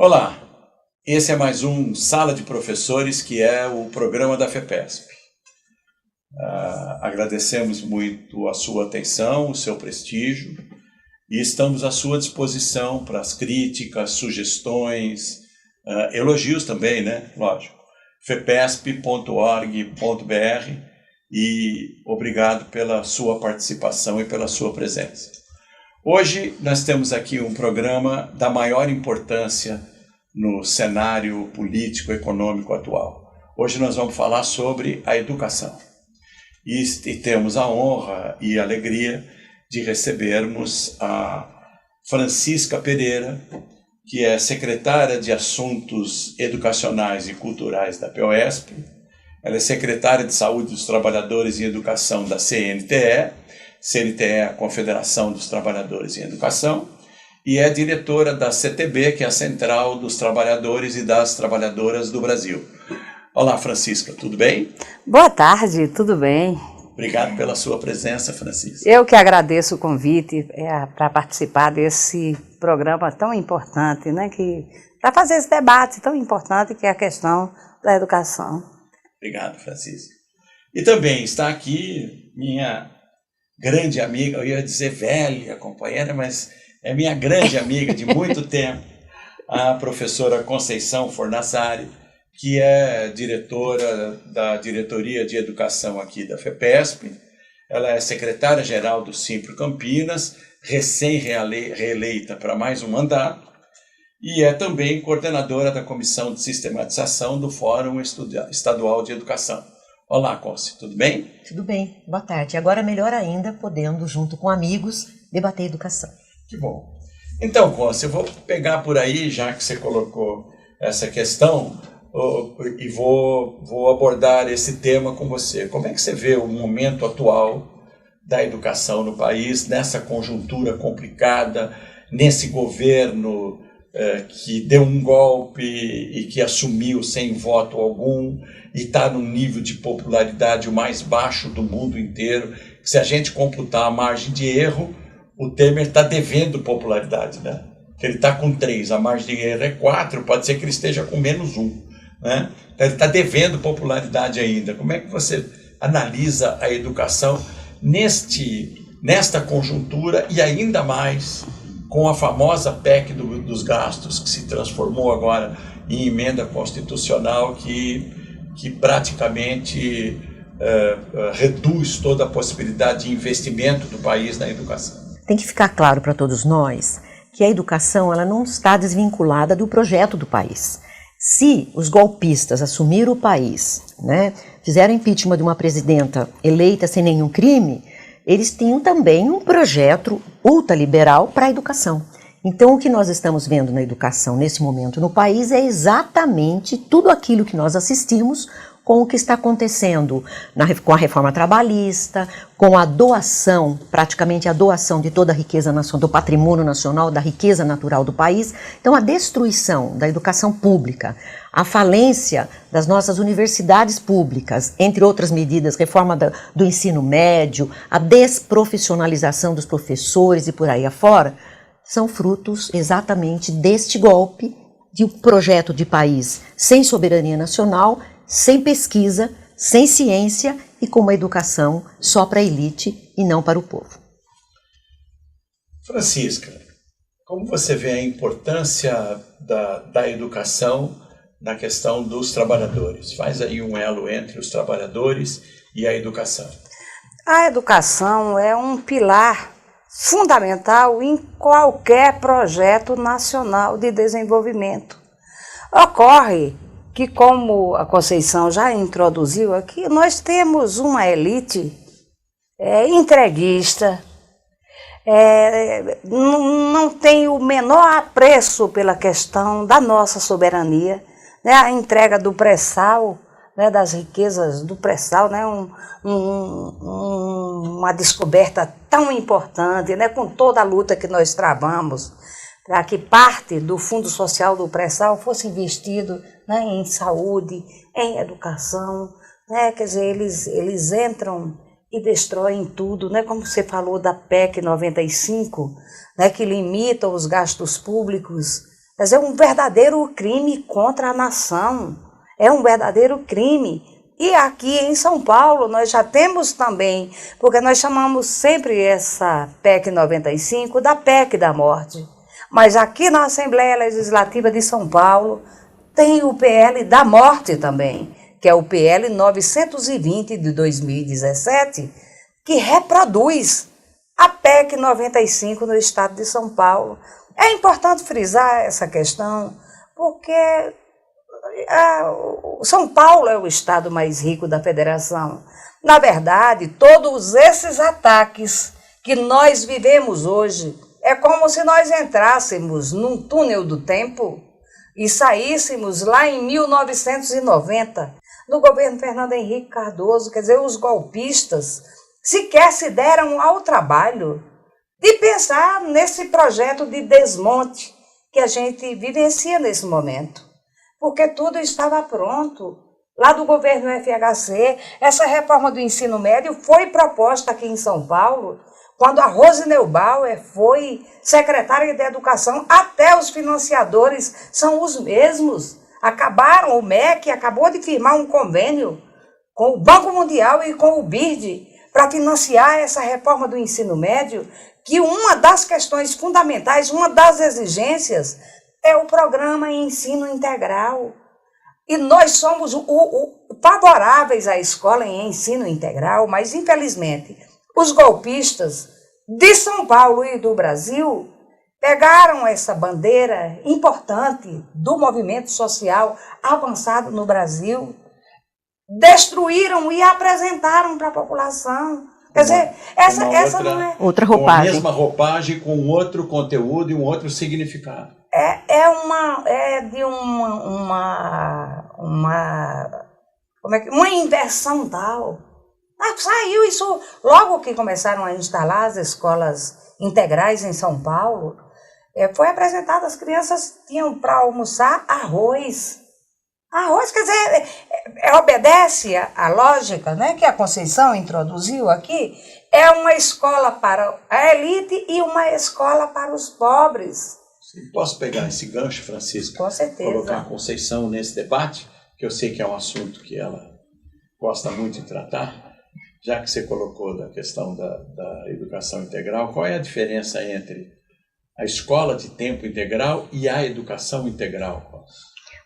Olá, esse é mais um Sala de Professores, que é o programa da FEPESP. Agradecemos muito a sua atenção, o seu prestígio, e estamos à sua disposição para as críticas, sugestões, elogios também, né? Lógico. fepesp.org.br, e obrigado pela sua participação e pela sua presença. Hoje nós temos aqui um programa da maior importância no cenário político-econômico atual. Hoje nós vamos falar sobre a educação. E temos a honra e a alegria de recebermos a Francisca Pereira, que é secretária de Assuntos Educacionais e Culturais da POESP. Ela é secretária de Saúde dos Trabalhadores em Educação da CNTE. CNTE é a Confederação dos Trabalhadores em Educação, e é diretora da CTB, que é a Central dos Trabalhadores e das Trabalhadoras do Brasil. Olá, Francisca, tudo bem? Boa tarde, tudo bem. Obrigado pela sua presença, Francisca. Eu que agradeço o convite para participar desse programa tão importante, né, para fazer esse debate tão importante que é a questão da educação. Obrigado, Francisca. E também está aqui minha grande amiga, eu ia dizer velha companheira, mas é minha grande amiga de muito tempo, a professora Conceição Fornassari, que é diretora da Diretoria de Educação aqui da FEPESP. Ela é secretária-geral do Simpro Campinas, recém-reeleita para mais um mandato, e é também coordenadora da Comissão de Sistematização do Fórum Estadual de Educação. Olá, Conce, tudo bem? Tudo bem, boa tarde. Agora melhor ainda, podendo, junto com amigos, debater educação. Que bom. Então, Conce, eu vou pegar por aí, já que você colocou essa questão, e vou abordar esse tema com você. Como é que você vê o momento atual da educação no país, nessa conjuntura complicada, nesse governo que deu um golpe e que assumiu sem voto algum e está no nível de popularidade o mais baixo do mundo inteiro? Se a gente computar a margem de erro, o Temer está devendo popularidade, né? Ele está com 3, a margem de erro é 4, pode ser que ele esteja com menos 1, né? Então ele está devendo popularidade ainda. Como é que você analisa a educação nesta conjuntura e ainda mais com a famosa PEC dos gastos, que se transformou agora em emenda constitucional que praticamente reduz toda a possibilidade de investimento do país na educação? Tem que ficar claro para todos nós que a educação ela não está desvinculada do projeto do país. Se os golpistas assumiram o país, né, fizeram impeachment de uma presidenta eleita sem nenhum crime, eles tinham também um projeto ultraliberal para a educação. Então, o que nós estamos vendo na educação nesse momento no país é exatamente tudo aquilo que nós assistimos com o que está acontecendo com a reforma trabalhista, com a doação, praticamente a doação de toda a riqueza nacional, do patrimônio nacional, da riqueza natural do país. Então, a destruição da educação pública, a falência das nossas universidades públicas, entre outras medidas, reforma do ensino médio, a desprofissionalização dos professores e por aí afora, são frutos exatamente deste golpe de um projeto de país sem soberania nacional, sem pesquisa, sem ciência e com uma educação só para a elite e não para o povo. Francisca, como você vê a importância da educação na questão dos trabalhadores? Faz aí um elo entre os trabalhadores e a educação. A educação é um pilar fundamental em qualquer projeto nacional de desenvolvimento. Ocorre que, como a Conceição já introduziu aqui, nós temos uma elite entreguista, não tem o menor apreço pela questão da nossa soberania, né? A entrega do pré-sal, né, das riquezas do pré-sal, né, uma descoberta tão importante, né, com toda a luta que nós travamos, para que parte do Fundo Social do pré-sal fosse investido, né, em saúde, em educação, né, quer dizer, eles entram e destroem tudo, né, como você falou da PEC 95, né, que limita os gastos públicos Quer dizer, um verdadeiro crime contra a nação. É um verdadeiro crime. E aqui em São Paulo nós já temos também, porque nós chamamos sempre essa PEC 95 da PEC da morte. Mas aqui na Assembleia Legislativa de São Paulo tem o PL da morte também, que é o PL 920 de 2017, que reproduz a PEC 95 no estado de São Paulo. É importante frisar essa questão, porque São Paulo é o estado mais rico da federação. Na verdade, todos esses ataques que nós vivemos hoje, é como se nós entrássemos num túnel do tempo e saíssemos lá em 1990, no governo Fernando Henrique Cardoso. Quer dizer, os golpistas sequer se deram ao trabalho de pensar nesse projeto de desmonte que a gente vivencia nesse momento. Porque tudo estava pronto. Lá do governo FHC, essa reforma do ensino médio foi proposta aqui em São Paulo, quando a Rose Neubauer foi secretária de Educação. Até os financiadores são os mesmos. O MEC acabou de firmar um convênio com o Banco Mundial e com o BIRD para financiar essa reforma do ensino médio, que uma das questões fundamentais, uma das exigências, é o programa Ensino Integral. E nós somos favoráveis à escola em ensino integral, mas, infelizmente, os golpistas de São Paulo e do Brasil pegaram essa bandeira importante do movimento social avançado no Brasil, destruíram e apresentaram para a população. Quer dizer, essa não é... Outra roupagem. Com a mesma roupagem, com outro conteúdo e um outro significado. Uma inversão tal. Saiu isso logo que começaram a instalar as escolas integrais em São Paulo. Foi apresentado, as crianças tinham para almoçar arroz. Arroz, quer dizer, obedece à lógica, né, que a Conceição introduziu aqui. É uma escola para a elite e uma escola para os pobres. Posso pegar esse gancho, Francisca? Com certeza. Colocar a Conceição nesse debate, que eu sei que é um assunto que ela gosta muito de tratar. Já que você colocou da questão da educação integral, qual é a diferença entre a escola de tempo integral e a educação integral?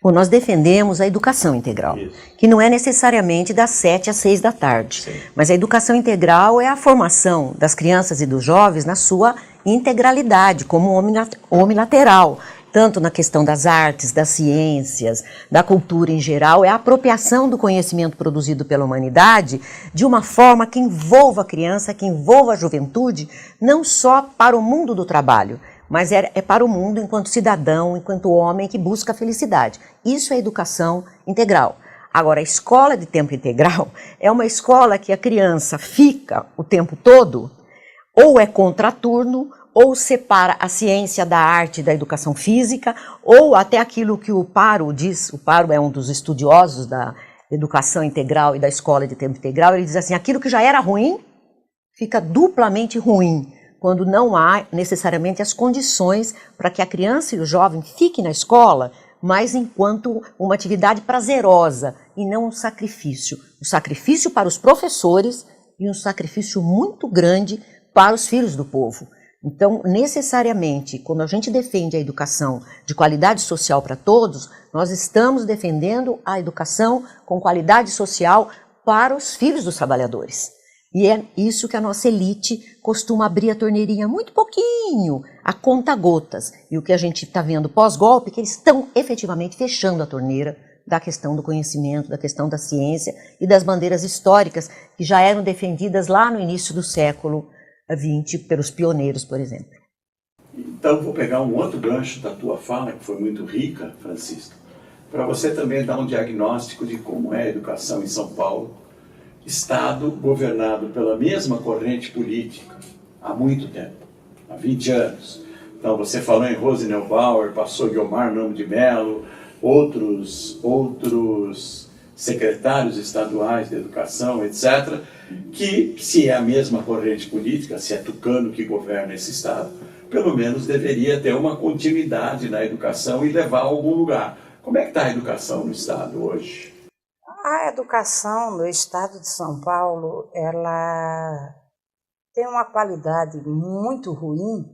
Bom, nós defendemos a educação integral, que não é necessariamente das 7 às 6 da tarde. Sim. Mas a educação integral é a formação das crianças e dos jovens na sua integralidade, como homilateral, tanto na questão das artes, das ciências, da cultura em geral. É a apropriação do conhecimento produzido pela humanidade de uma forma que envolva a criança, que envolva a juventude, não só para o mundo do trabalho, mas é para o mundo enquanto cidadão, enquanto homem que busca a felicidade. Isso é educação integral. Agora, a escola de tempo integral é uma escola que a criança fica o tempo todo, ou é contraturno, ou separa a ciência da arte da educação física, ou até aquilo que o Paro diz. O Paro é um dos estudiosos da educação integral e da escola de tempo integral. Ele diz assim, aquilo que já era ruim fica duplamente ruim, quando não há necessariamente as condições para que a criança e o jovem fiquem na escola, mas enquanto uma atividade prazerosa e não um sacrifício. Um sacrifício para os professores e um sacrifício muito grande para os filhos do povo. Então, necessariamente, quando a gente defende a educação de qualidade social para todos, nós estamos defendendo a educação com qualidade social para os filhos dos trabalhadores. E é isso que a nossa elite costuma abrir a torneirinha muito pouquinho, a conta-gotas. E o que a gente está vendo pós-golpe é que eles estão efetivamente fechando a torneira da questão do conhecimento, da questão da ciência e das bandeiras históricas que já eram defendidas lá no início do século XX pelos pioneiros, por exemplo. Então, vou pegar um outro gancho da tua fala, que foi muito rica, Francisca, para você também dar um diagnóstico de como é a educação em São Paulo, estado governado pela mesma corrente política há muito tempo, há 20 anos. Então, você falou em Rose Neubauer, passou Guiomar Nome de Mello, outros secretários estaduais de educação, etc., que, se é a mesma corrente política, se é Tucano que governa esse estado, pelo menos deveria ter uma continuidade na educação e levar a algum lugar. Como é que está a educação no Estado hoje? A educação no Estado de São Paulo, ela tem uma qualidade muito ruim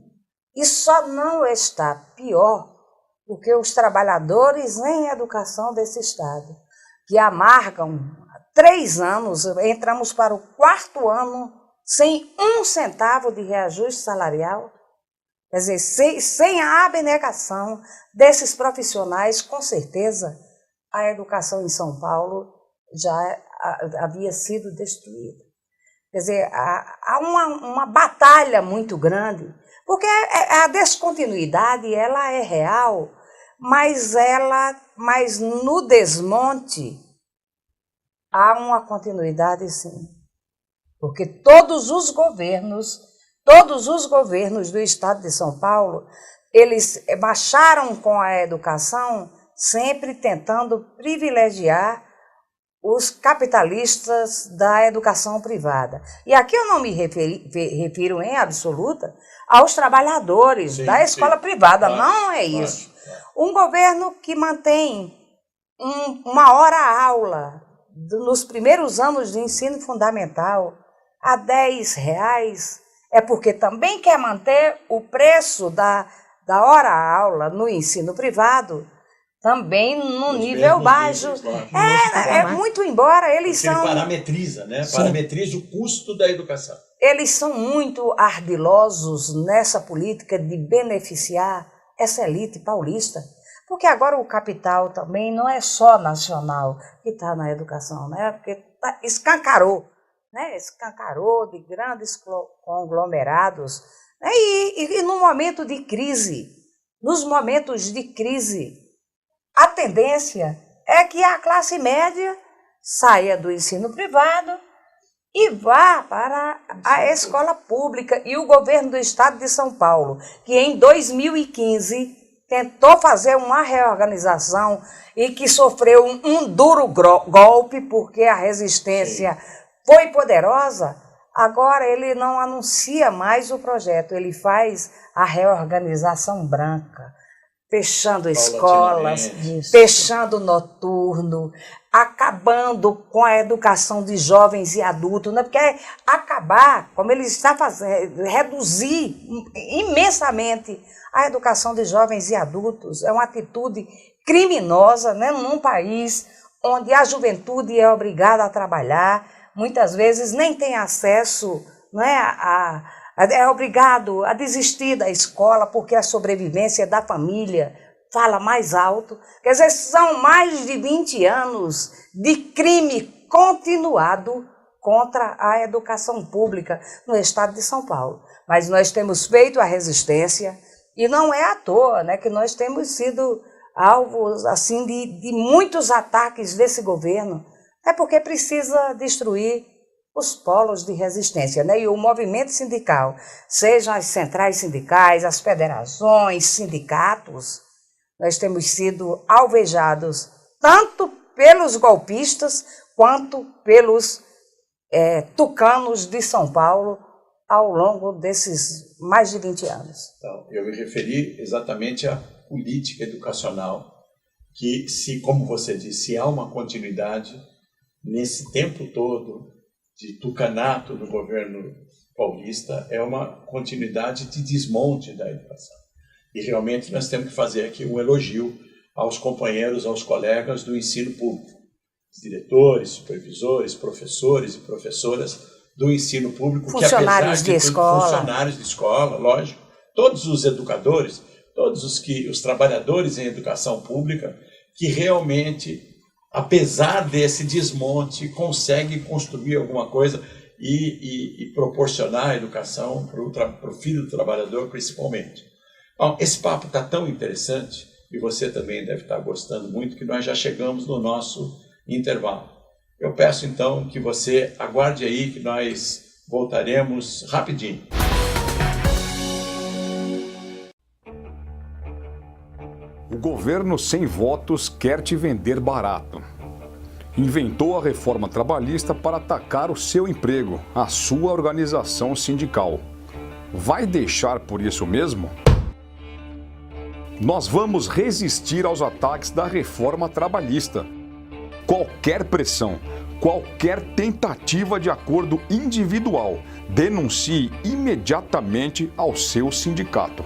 e só não está pior porque os trabalhadores em educação desse Estado, que amargam 3 anos, entramos para o 4º ano sem 1 centavo de reajuste salarial, quer dizer, sem a abnegação desses profissionais, com certeza a educação em São Paulo já havia sido destruída. Quer dizer, há uma batalha muito grande, porque a descontinuidade ela é real, mas no desmonte há uma continuidade sim. Porque todos os governos do Estado de São Paulo, eles baixaram com a educação, sempre tentando privilegiar os capitalistas da educação privada. E aqui eu não me refiro em absoluta aos trabalhadores da escola privada, não é isso. Um governo que mantém uma hora-aula nos primeiros anos de ensino fundamental a R$10, é porque também quer manter o preço da hora-aula no ensino privado também no nível baixo. Muito embora eles porque são... Ele parametriza, né? Parametriza o custo da educação. Eles são muito ardilosos nessa política de beneficiar essa elite paulista. Porque agora o capital também não é só nacional que está na educação, né? Porque escancarou, né? Escancarou de grandes conglomerados. Né? E no momento de crise, nos momentos de crise, a tendência é que a classe média saia do ensino privado e vá para a escola pública. E o governo do Estado de São Paulo, que em 2015 tentou fazer uma reorganização e que sofreu um duro golpe, porque a resistência foi poderosa, agora ele não anuncia mais o projeto, ele faz a reorganização branca, fechando escolas, fechando noturno, acabando com a educação de jovens e adultos, né? Porque acabar, como ele está fazendo, reduzir imensamente a educação de jovens e adultos é uma atitude criminosa, né? Num país onde a juventude é obrigada a trabalhar, muitas vezes nem tem acesso, né, é obrigado a desistir da escola porque a sobrevivência da família fala mais alto. Quer dizer, são mais de 20 anos de crime continuado contra a educação pública no Estado de São Paulo. Mas nós temos feito a resistência e não é à toa, né, que nós temos sido alvos assim, de muitos ataques desse governo. É porque precisa destruir os polos de resistência, né? E o movimento sindical, sejam as centrais sindicais, as federações, sindicatos, nós temos sido alvejados tanto pelos golpistas quanto pelos tucanos de São Paulo ao longo desses mais de 20 anos. Então, eu me referi exatamente à política educacional, que, como você disse, se há uma continuidade nesse tempo todo de tucanato do governo paulista, é uma continuidade de desmonte da educação. E realmente nós temos que fazer aqui um elogio aos companheiros, aos colegas do ensino público, os diretores, supervisores, professores e professoras do ensino público, funcionários que apesar de escola, funcionários de escola, lógico, todos os educadores, todos os trabalhadores em educação pública, que realmente, apesar desse desmonte, consegue construir alguma coisa e proporcionar a educação para o filho do trabalhador, principalmente. Bom, esse papo está tão interessante, e você também deve estar gostando muito, que nós já chegamos no nosso intervalo. Eu peço, então, que você aguarde aí, que nós voltaremos rapidinho. O governo sem votos quer te vender barato. Inventou a reforma trabalhista para atacar o seu emprego, a sua organização sindical. vai deixar por isso mesmo? Nós vamos resistir aos ataques da reforma trabalhista. Qualquer pressão, qualquer tentativa de acordo individual, denuncie imediatamente ao seu sindicato.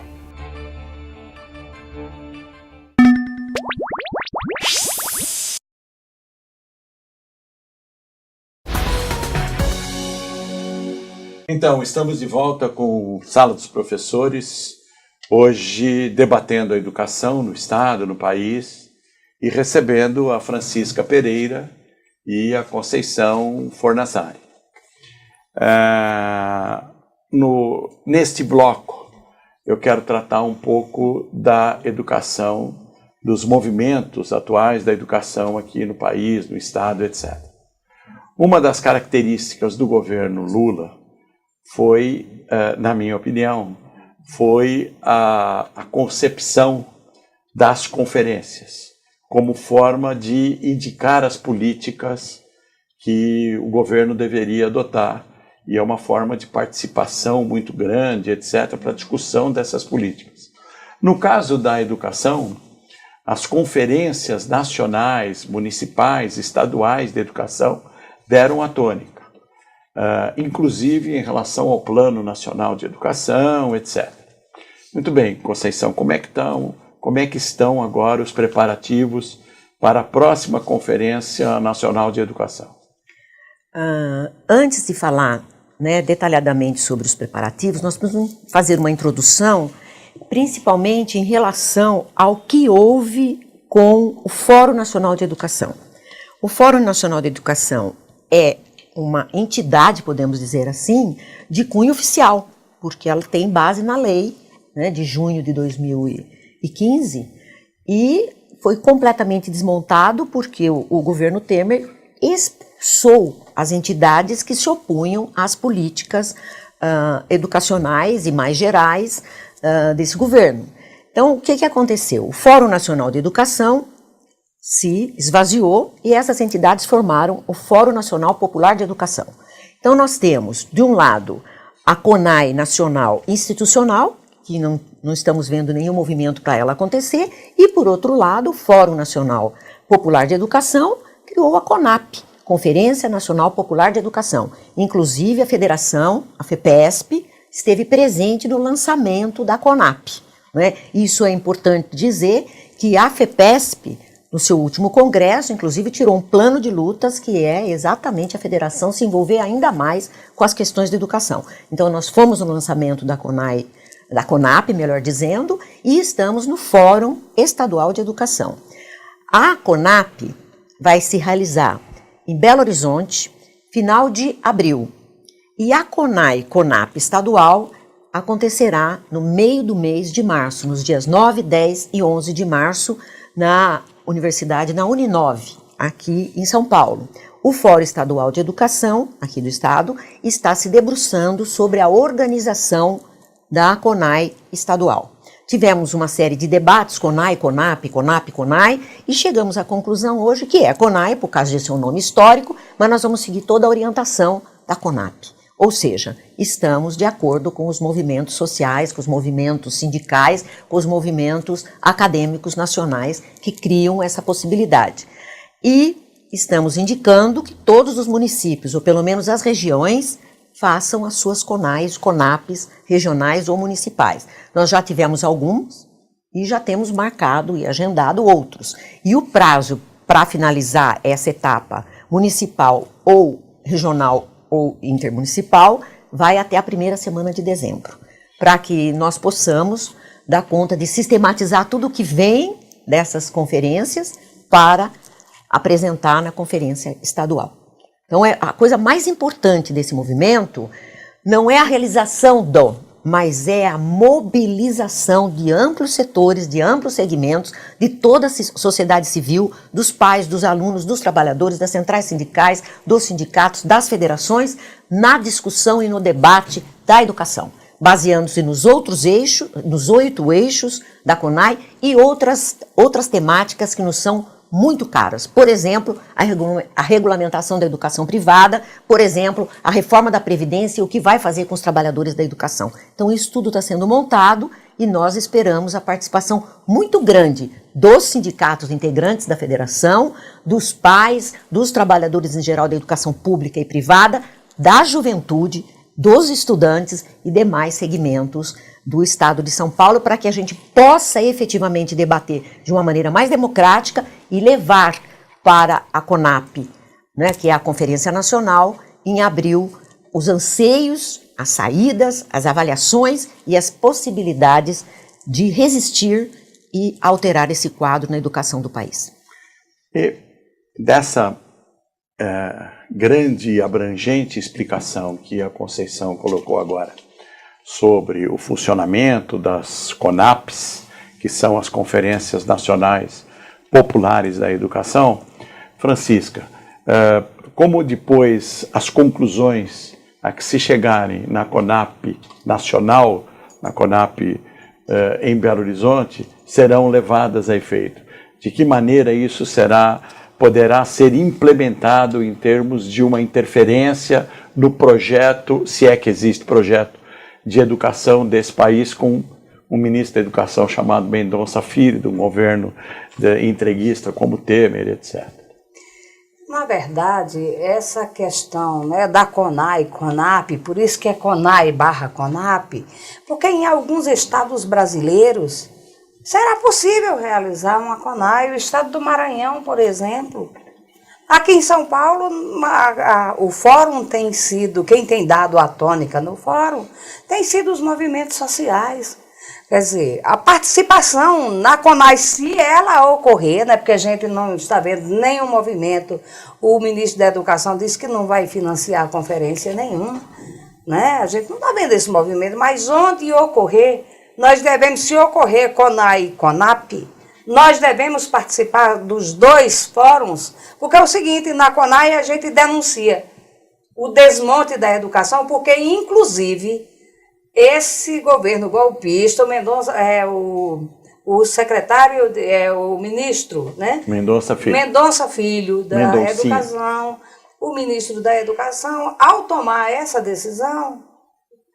Então, estamos de volta com o Sala dos Professores, hoje debatendo a educação no Estado, no país, e recebendo a Francisca Pereira e a Conceição Fornazari. Neste bloco, eu quero tratar um pouco da educação, dos movimentos atuais da educação aqui no país, no Estado, etc. Uma das características do governo Lula foi, na minha opinião, foi a concepção das conferências como forma de indicar as políticas que o governo deveria adotar, e é uma forma de participação muito grande, etc., para a discussão dessas políticas. No caso da educação, as conferências nacionais, municipais, estaduais de educação deram a tônica. Inclusive em relação ao Plano Nacional de Educação, etc. Muito bem, Conceição, como é que estão agora os preparativos para a próxima Conferência Nacional de Educação? Antes de falar, detalhadamente sobre os preparativos, nós vamos fazer uma introdução, principalmente em relação ao que houve com o Fórum Nacional de Educação. O Fórum Nacional de Educação é uma entidade, podemos dizer assim, de cunho oficial, porque ela tem base na lei, de junho de 2015, e foi completamente desmontado porque o governo Temer expulsou as entidades que se opunham às políticas educacionais e mais gerais desse governo. Então, o que aconteceu? O Fórum Nacional de Educação se esvaziou e essas entidades formaram o Fórum Nacional Popular de Educação. Então nós temos, de um lado, a CONAI Nacional Institucional, que não estamos vendo nenhum movimento para ela acontecer, e por outro lado, o Fórum Nacional Popular de Educação criou a CONAP, Conferência Nacional Popular de Educação. Inclusive a federação, a FEPESP, esteve presente no lançamento da CONAP. Isso é importante dizer que a FEPESP, no seu último congresso, inclusive, tirou um plano de lutas que é exatamente a federação se envolver ainda mais com as questões de educação. Então, nós fomos no lançamento da CONAP, melhor dizendo, e estamos no Fórum Estadual de Educação. A CONAP vai se realizar em Belo Horizonte, final de abril, e a CONAP estadual acontecerá no meio do mês de março, nos dias 9, 10 e 11 de março, na Universidade, na Uninove, aqui em São Paulo. O Fórum Estadual de Educação, aqui do Estado, está se debruçando sobre a organização da CONAI estadual. Tivemos uma série de debates, CONAI, CONAP, CONAP, CONAI, e chegamos à conclusão hoje que é CONAI, por causa de seu nome histórico, mas nós vamos seguir toda a orientação da CONAP. Ou seja, estamos de acordo com os movimentos sociais, com os movimentos sindicais, com os movimentos acadêmicos nacionais que criam essa possibilidade. E estamos indicando que todos os municípios, ou pelo menos as regiões, façam as suas CONAIs, CONAPs regionais ou municipais. Nós já tivemos alguns e já temos marcado e agendado outros. E o prazo para finalizar essa etapa municipal ou regional ou intermunicipal, vai até a primeira semana de dezembro, para que nós possamos dar conta de sistematizar tudo o que vem dessas conferências para apresentar na conferência estadual. Então, a coisa mais importante desse movimento não é a realização mas é a mobilização de amplos setores, de amplos segmentos, de toda a sociedade civil, dos pais, dos alunos, dos trabalhadores, das centrais sindicais, dos sindicatos, das federações, na discussão e no debate da educação, baseando-se nos outros eixos, nos 8 eixos da CONAI e outras temáticas que nos são muito caras. Por exemplo, a regulamentação da educação privada, por exemplo, a reforma da Previdência e o que vai fazer com os trabalhadores da educação. Então, isso tudo está sendo montado e nós esperamos a participação muito grande dos sindicatos integrantes da federação, dos pais, dos trabalhadores em geral da educação pública e privada, da juventude, dos estudantes e demais segmentos do Estado de São Paulo, para que a gente possa efetivamente debater de uma maneira mais democrática e levar para a CONAP, né, que é a Conferência Nacional, em abril, os anseios, as saídas, as avaliações e as possibilidades de resistir e alterar esse quadro na educação do país. E dessa grande e abrangente explicação que a Conceição colocou agora sobre o funcionamento das CONAPs, que são as Conferências Nacionais Populares da Educação, Francisca, como depois as conclusões a que se chegarem na CONAP nacional, na CONAP em Belo Horizonte, serão levadas a efeito? De que maneira isso poderá ser implementado em termos de uma interferência no projeto, se é que existe projeto, de educação desse país, com um ministro da educação chamado Mendonça Filho, do governo entreguista como Temer, etc. Na verdade, essa questão, né, da CONAI, CONAP, por isso que é CONAI/CONAP, porque em alguns estados brasileiros será possível realizar uma CONAI, o estado do Maranhão, por exemplo. Aqui em São Paulo, o fórum tem sido, quem tem dado a tônica no fórum, tem sido os movimentos sociais. Quer dizer, a participação na CONAI, se ela ocorrer, né, porque a gente não está vendo nenhum movimento, o ministro da Educação disse que não vai financiar conferência nenhuma, né? A gente não está vendo esse movimento, mas onde ocorrer, nós devemos, se ocorrer CONAI e CONAP, nós devemos participar dos dois fóruns, porque é o seguinte, na CONAI a gente denuncia o desmonte da educação, porque inclusive esse governo golpista, o Mendonça, o secretário, o ministro, né? Mendonça Filho da Educação, o ministro da Educação, ao tomar essa decisão,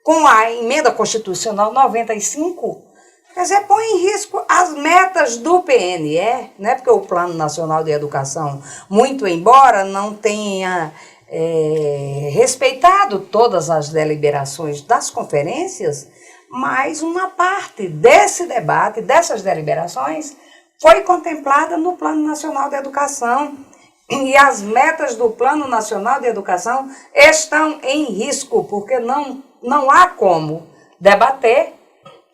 com a emenda constitucional 95, quer dizer, põe em risco as metas do PNE, né? Porque o Plano Nacional de Educação, muito embora não tenha respeitado todas as deliberações das conferências, mas uma parte desse debate, dessas deliberações, foi contemplada no Plano Nacional de Educação. E as metas do Plano Nacional de Educação estão em risco, porque não há como debater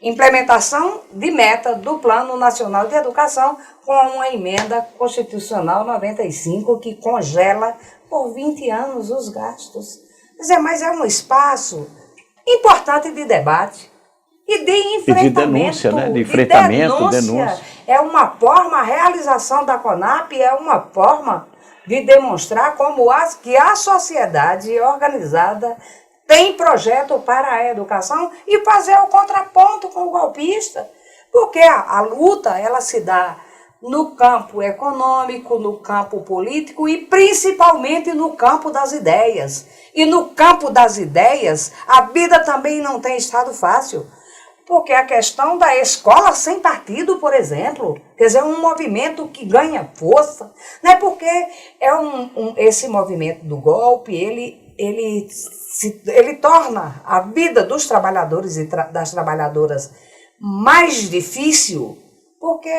implementação de meta do Plano Nacional de Educação com uma emenda constitucional 95 que congela por 20 anos os gastos. Quer dizer, mas é um espaço importante de debate e de enfrentamento. E de denúncia, né? De enfrentamento, denúncia. É uma forma, a realização da CONAP é uma forma de demonstrar que a sociedade organizada tem projeto para a educação e fazer o contraponto com o golpista. Porque a luta, ela se dá no campo econômico, no campo político e principalmente no campo das ideias. E no campo das ideias, a vida também não tem estado fácil. Porque a questão da escola sem partido, por exemplo, quer dizer, um movimento que ganha força, né? Porque esse movimento do golpe, ele torna a vida dos trabalhadores e das trabalhadoras mais difícil, porque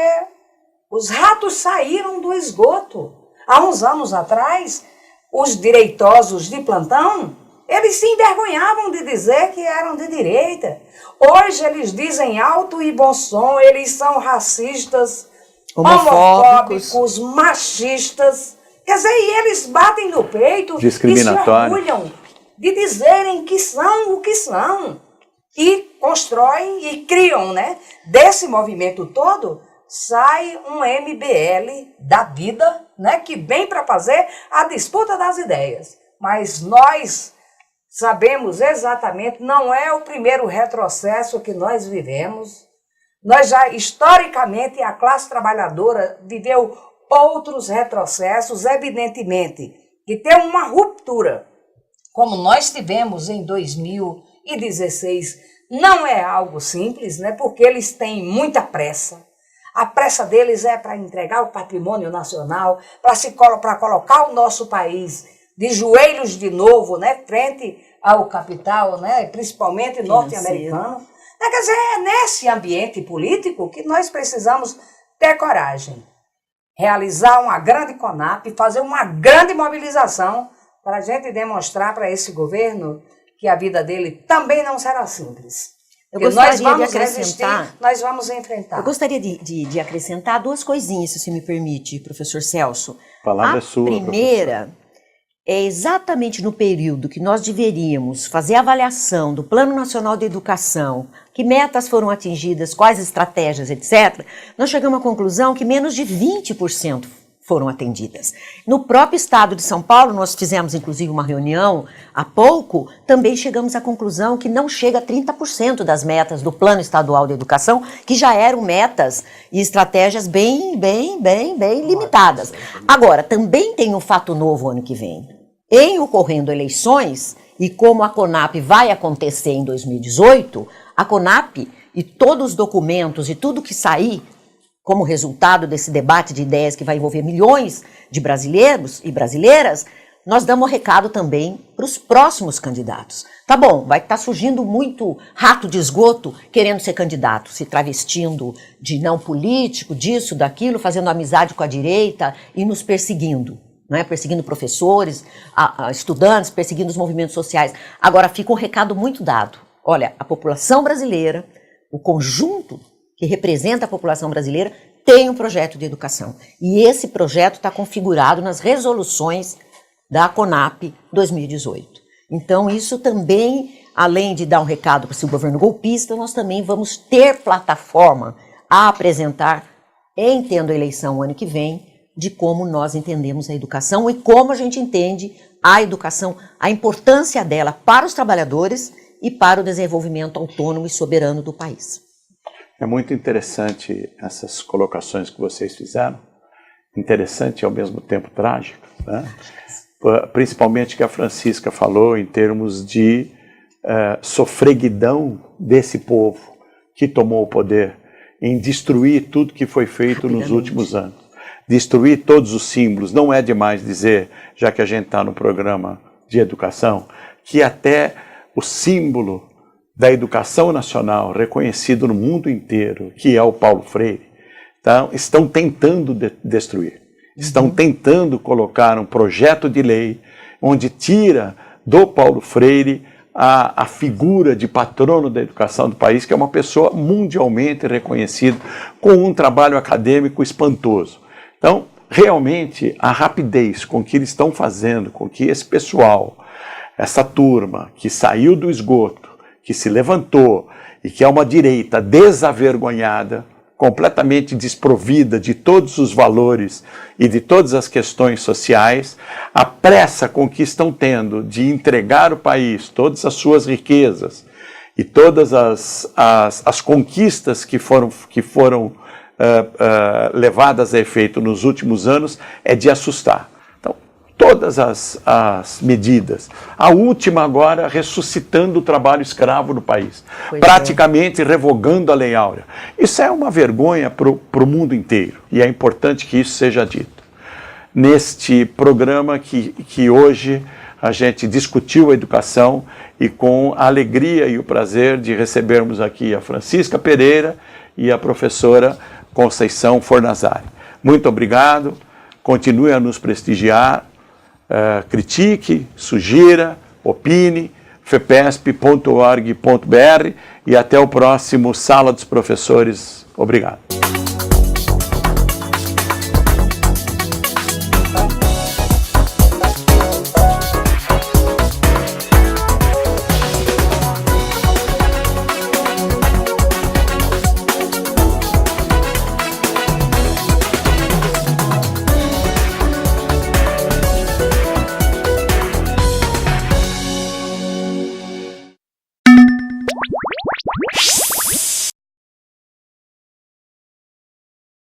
os ratos saíram do esgoto. Há uns anos atrás, os direitosos de plantão, eles se envergonhavam de dizer que eram de direita. Hoje eles dizem alto e bom som, eles são racistas, homofóbicos, machistas. Quer dizer, e eles batem no peito e se orgulham de dizerem que são o que são. E constroem e criam, né? Desse movimento todo, sai um MBL da vida, né? Que vem para fazer a disputa das ideias. Mas nós sabemos exatamente, não é o primeiro retrocesso que nós vivemos. Nós já, historicamente, a classe trabalhadora viveu outros retrocessos, evidentemente, que tem uma ruptura, como nós tivemos em 2016, não é algo simples, né? Porque eles têm muita pressa. A pressa deles é para entregar o patrimônio nacional, para colocar o nosso país de joelhos de novo, né? Frente ao capital, né? Principalmente norte-americano. Quer dizer, é nesse ambiente político que nós precisamos ter coragem, realizar uma grande CONAP, fazer uma grande mobilização para a gente demonstrar para esse governo que a vida dele também não será simples. Porque nós vamos resistir, nós vamos enfrentar. Eu gostaria de acrescentar duas coisinhas, se você me permite, professor Celso. A palavra é sua, primeira é exatamente no período que nós deveríamos fazer a avaliação do Plano Nacional de Educação, que metas foram atingidas, quais estratégias, etc., nós chegamos à conclusão que menos de 20% foram atendidas. No próprio estado de São Paulo, nós fizemos inclusive uma reunião há pouco, também chegamos à conclusão que não chega a 30% das metas do Plano Estadual de Educação, que já eram metas e estratégias bem limitadas. Agora, também tem um fato novo ano que vem. Em ocorrendo eleições, e como a CONAP vai acontecer em 2018, a CONAP e todos os documentos e tudo que sair como resultado desse debate de ideias que vai envolver milhões de brasileiros e brasileiras, nós damos recado também para os próximos candidatos. Tá bom, vai estar surgindo muito rato de esgoto querendo ser candidato, se travestindo de não político, disso, daquilo, fazendo amizade com a direita e nos perseguindo, né? Perseguindo professores, estudantes, perseguindo os movimentos sociais. Agora fica um recado muito dado. Olha, a população brasileira, o conjunto que representa a população brasileira, tem um projeto de educação. E esse projeto está configurado nas resoluções da CONAP 2018. Então, isso também, além de dar um recado para esse governo golpista, nós também vamos ter plataforma a apresentar, tendo a eleição ano que vem, de como nós entendemos a educação e como a gente entende a educação, a importância dela para os trabalhadores e para o desenvolvimento autônomo e soberano do país. É muito interessante essas colocações que vocês fizeram, interessante e ao mesmo tempo trágico, né? Principalmente que a Francisca falou em termos de sofreguidão desse povo que tomou o poder em destruir tudo que foi feito nos últimos anos, destruir todos os símbolos. Não é demais dizer, já que a gente está no programa de educação, que até o símbolo da educação nacional, reconhecido no mundo inteiro, que é o Paulo Freire, então, estão tentando destruir. Estão tentando colocar um projeto de lei onde tira do Paulo Freire a figura de patrono da educação do país, que é uma pessoa mundialmente reconhecida, com um trabalho acadêmico espantoso. Então, realmente, a rapidez com que eles estão fazendo, com que esse pessoal, essa turma que saiu do esgoto, que se levantou e que é uma direita desavergonhada, completamente desprovida de todos os valores e de todas as questões sociais, a pressa com que estão tendo de entregar o país, todas as suas riquezas e todas as conquistas que foram levadas a efeito nos últimos anos, é de assustar. Todas as medidas. A última agora ressuscitando o trabalho escravo no país. Praticamente revogando a Lei Áurea. Isso é uma vergonha para o mundo inteiro. E é importante que isso seja dito. Neste programa que hoje a gente discutiu a educação e com a alegria e o prazer de recebermos aqui a Francisca Pereira e a professora Conceição Fornazari. Muito obrigado. Continue a nos prestigiar. Critique, sugira, opine, fepesp.org.br e até o próximo Sala dos Professores. Obrigado.